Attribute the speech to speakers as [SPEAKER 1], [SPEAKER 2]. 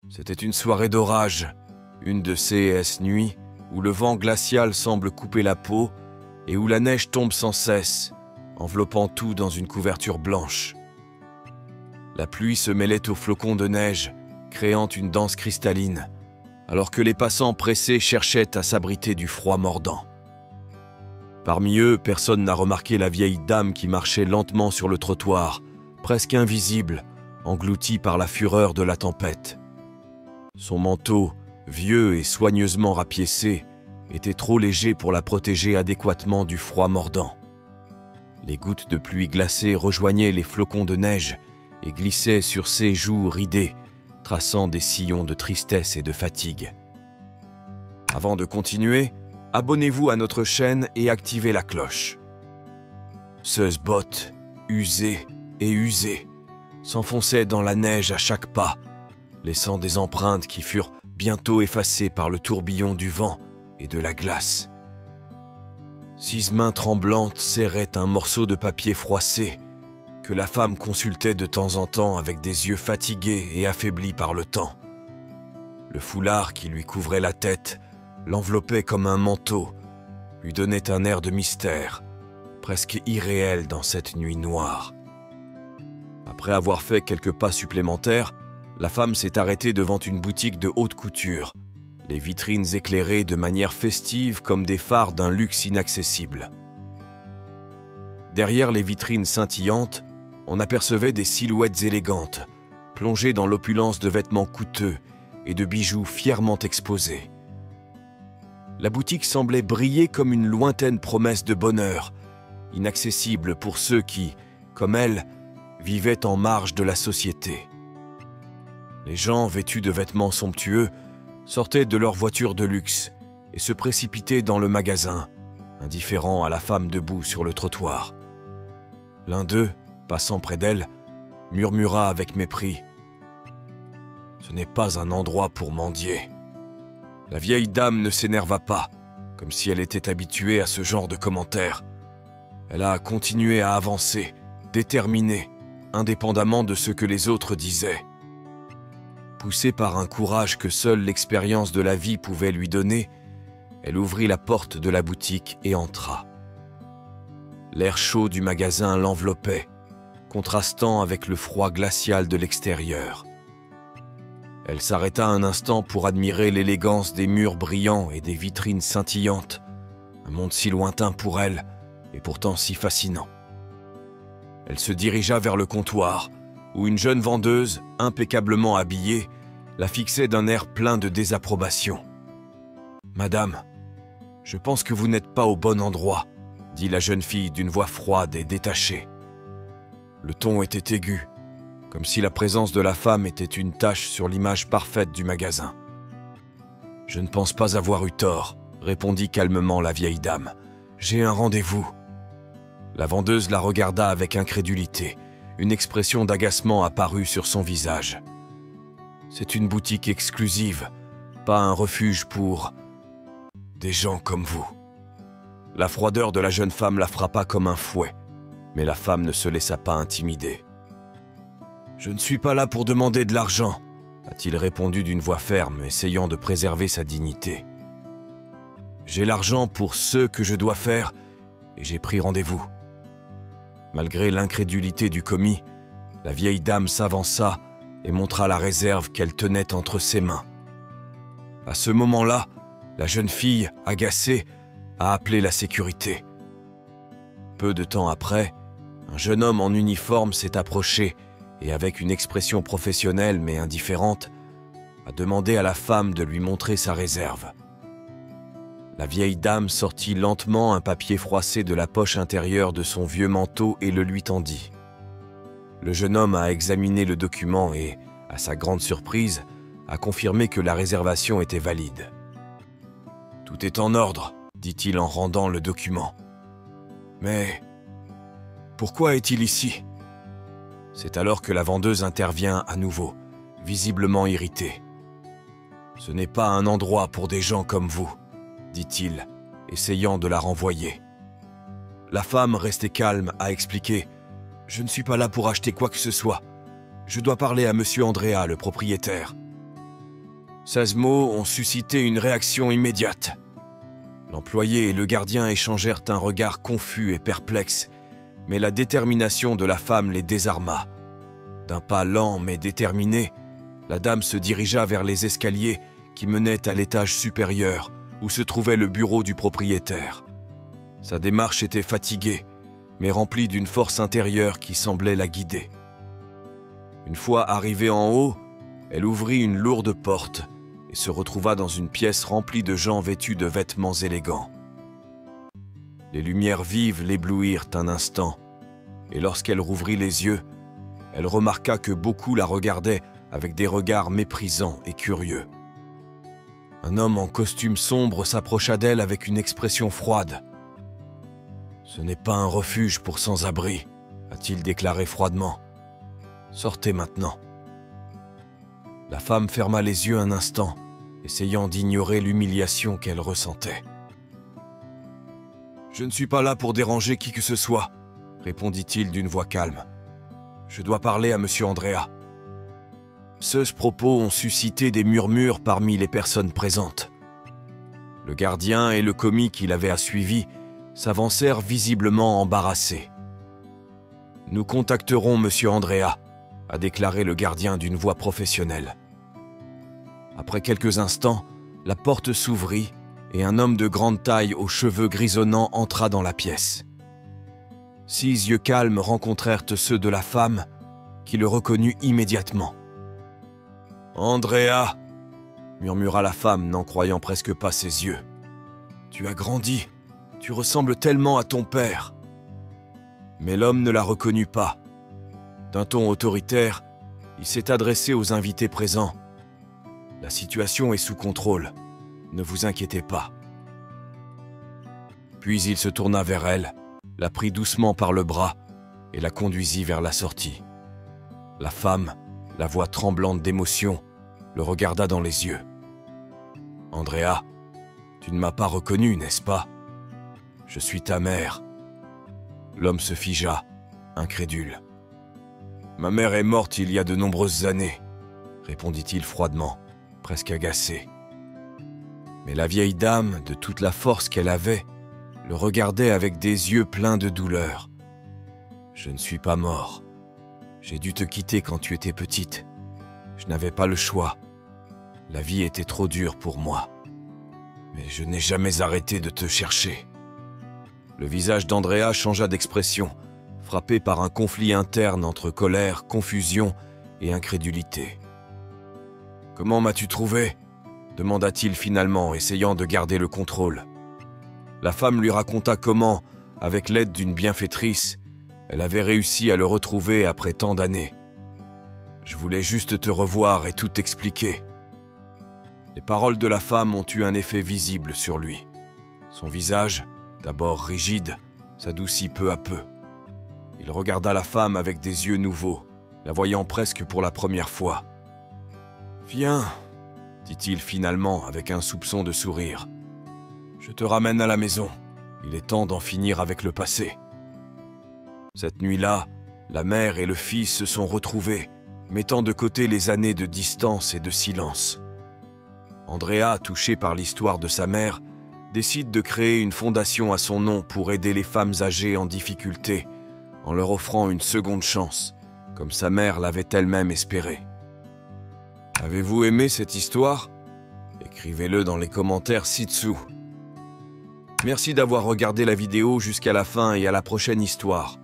[SPEAKER 1] C'était une soirée d'orage, une de ces nuits où le vent glacial semble couper la peau et où la neige tombe sans cesse, enveloppant tout dans une couverture blanche. La pluie se mêlait aux flocons de neige, créant une danse cristalline, alors que les passants pressés cherchaient à s'abriter du froid mordant. Parmi eux, personne n'a remarqué la vieille dame qui marchait lentement sur le trottoir, presque invisible, engloutie par la fureur de la tempête. Son manteau, vieux et soigneusement rapiécé, était trop léger pour la protéger adéquatement du froid mordant. Les gouttes de pluie glacée rejoignaient les flocons de neige et glissaient sur ses joues ridées, traçant des sillons de tristesse et de fatigue. Avant de continuer, abonnez-vous à notre chaîne et activez la cloche. Seuss-Bot, usé et usé, s'enfonçait dans la neige à chaque pas, laissant des empreintes qui furent bientôt effacées par le tourbillon du vent et de la glace. 6 mains tremblantes serraient un morceau de papier froissé que la femme consultait de temps en temps avec des yeux fatigués et affaiblis par le temps. Le foulard qui lui couvrait la tête l'enveloppait comme un manteau, lui donnait un air de mystère, presque irréel dans cette nuit noire. Après avoir fait quelques pas supplémentaires, la femme s'est arrêtée devant une boutique de haute couture, les vitrines éclairées de manière festive comme des phares d'un luxe inaccessible. Derrière les vitrines scintillantes, on apercevait des silhouettes élégantes, plongées dans l'opulence de vêtements coûteux et de bijoux fièrement exposés. La boutique semblait briller comme une lointaine promesse de bonheur, inaccessible pour ceux qui, comme elle, vivaient en marge de la société. Les gens vêtus de vêtements somptueux sortaient de leurs voitures de luxe et se précipitaient dans le magasin, indifférents à la femme debout sur le trottoir. L'un d'eux, passant près d'elle, murmura avec mépris « Ce n'est pas un endroit pour mendier ». La vieille dame ne s'énerva pas, comme si elle était habituée à ce genre de commentaires. Elle a continué à avancer, déterminée, indépendamment de ce que les autres disaient. Poussée par un courage que seule l'expérience de la vie pouvait lui donner, elle ouvrit la porte de la boutique et entra. L'air chaud du magasin l'enveloppait, contrastant avec le froid glacial de l'extérieur. Elle s'arrêta un instant pour admirer l'élégance des murs brillants et des vitrines scintillantes, un monde si lointain pour elle et pourtant si fascinant. Elle se dirigea vers le comptoir, où une jeune vendeuse, impeccablement habillée, la fixait d'un air plein de désapprobation. « Madame, je pense que vous n'êtes pas au bon endroit », dit la jeune fille d'une voix froide et détachée. Le ton était aigu, comme si la présence de la femme était une tache sur l'image parfaite du magasin. « Je ne pense pas avoir eu tort », répondit calmement la vieille dame. « J'ai un rendez-vous. » La vendeuse la regarda avec incrédulité. Une expression d'agacement apparut sur son visage. « C'est une boutique exclusive, pas un refuge pour des gens comme vous. » La froideur de la jeune femme la frappa comme un fouet, mais la femme ne se laissa pas intimider. « Je ne suis pas là pour demander de l'argent, » a-t-il répondu d'une voix ferme, essayant de préserver sa dignité. « J'ai l'argent pour ce que je dois faire et j'ai pris rendez-vous. » Malgré l'incrédulité du commis, la vieille dame s'avança et montra la réserve qu'elle tenait entre ses mains. À ce moment-là, la jeune fille, agacée, a appelé la sécurité. Peu de temps après, un jeune homme en uniforme s'est approché et avec une expression professionnelle mais indifférente, a demandé à la femme de lui montrer sa réserve. La vieille dame sortit lentement un papier froissé de la poche intérieure de son vieux manteau et le lui tendit. Le jeune homme a examiné le document et, à sa grande surprise, a confirmé que la réservation était valide. « Tout est en ordre », dit-il en rendant le document. « Mais pourquoi est-il ici ?» C'est alors que la vendeuse intervient à nouveau, visiblement irritée. « Ce n'est pas un endroit pour des gens comme vous, » dit-il, essayant de la renvoyer. La femme, restée calme, a expliqué « Je ne suis pas là pour acheter quoi que ce soit. Je dois parler à monsieur Andrea, le propriétaire. » Ces mots ont suscité une réaction immédiate. L'employé et le gardien échangèrent un regard confus et perplexe, mais la détermination de la femme les désarma. D'un pas lent mais déterminé, la dame se dirigea vers les escaliers qui menaient à l'étage supérieur, où se trouvait le bureau du propriétaire. Sa démarche était fatiguée, mais remplie d'une force intérieure qui semblait la guider. Une fois arrivée en haut, elle ouvrit une lourde porte et se retrouva dans une pièce remplie de gens vêtus de vêtements élégants. Les lumières vives l'éblouirent un instant, et lorsqu'elle rouvrit les yeux, elle remarqua que beaucoup la regardaient avec des regards méprisants et curieux. Un homme en costume sombre s'approcha d'elle avec une expression froide. « Ce n'est pas un refuge pour sans-abri », a-t-il déclaré froidement. « Sortez maintenant. » La femme ferma les yeux un instant, essayant d'ignorer l'humiliation qu'elle ressentait. « Je ne suis pas là pour déranger qui que ce soit, » répondit-il d'une voix calme. « Je dois parler à monsieur Andrea. » Ce propos ont suscité des murmures parmi les personnes présentes. Le gardien et le commis qui l'avaient suivi s'avancèrent visiblement embarrassés. « Nous contacterons monsieur Andrea », a déclaré le gardien d'une voix professionnelle. Après quelques instants, la porte s'ouvrit et un homme de grande taille aux cheveux grisonnants entra dans la pièce. 6 yeux calmes rencontrèrent ceux de la femme, qui le reconnut immédiatement. « Andrea !» murmura la femme, n'en croyant presque pas ses yeux. « Tu as grandi, tu ressembles tellement à ton père. » Mais l'homme ne la reconnut pas. D'un ton autoritaire, il s'est adressé aux invités présents. « La situation est sous contrôle, ne vous inquiétez pas. » Puis il se tourna vers elle, la prit doucement par le bras et la conduisit vers la sortie. La femme, la voix tremblante d'émotion, le regarda dans les yeux. « Andrea, tu ne m'as pas reconnu, n'est-ce pas? Je suis ta mère. » L'homme se figea, incrédule. « Ma mère est morte il y a de nombreuses années, » répondit-il froidement, presque agacé. Mais la vieille dame, de toute la force qu'elle avait, le regardait avec des yeux pleins de douleur. « Je ne suis pas mort. J'ai dû te quitter quand tu étais petite. Je n'avais pas le choix. La vie était trop dure pour moi. Mais je n'ai jamais arrêté de te chercher. » Le visage d'Andrea changea d'expression, frappé par un conflit interne entre colère, confusion et incrédulité. « Comment m'as-tu trouvé ?» demanda-t-il finalement, essayant de garder le contrôle. La femme lui raconta comment, avec l'aide d'une bienfaitrice, elle avait réussi à le retrouver après tant d'années. « Je voulais juste te revoir et tout expliquer. » Les paroles de la femme ont eu un effet visible sur lui. Son visage, d'abord rigide, s'adoucit peu à peu. Il regarda la femme avec des yeux nouveaux, la voyant presque pour la première fois. « Viens, » dit-il finalement avec un soupçon de sourire. « Je te ramène à la maison. Il est temps d'en finir avec le passé. » Cette nuit-là, la mère et le fils se sont retrouvés, mettant de côté les années de distance et de silence. Andrea, touché par l'histoire de sa mère, décide de créer une fondation à son nom pour aider les femmes âgées en difficulté, en leur offrant une seconde chance, comme sa mère l'avait elle-même espéré. Avez-vous aimé cette histoire? Écrivez-le dans les commentaires ci-dessous. Merci d'avoir regardé la vidéo jusqu'à la fin et à la prochaine histoire.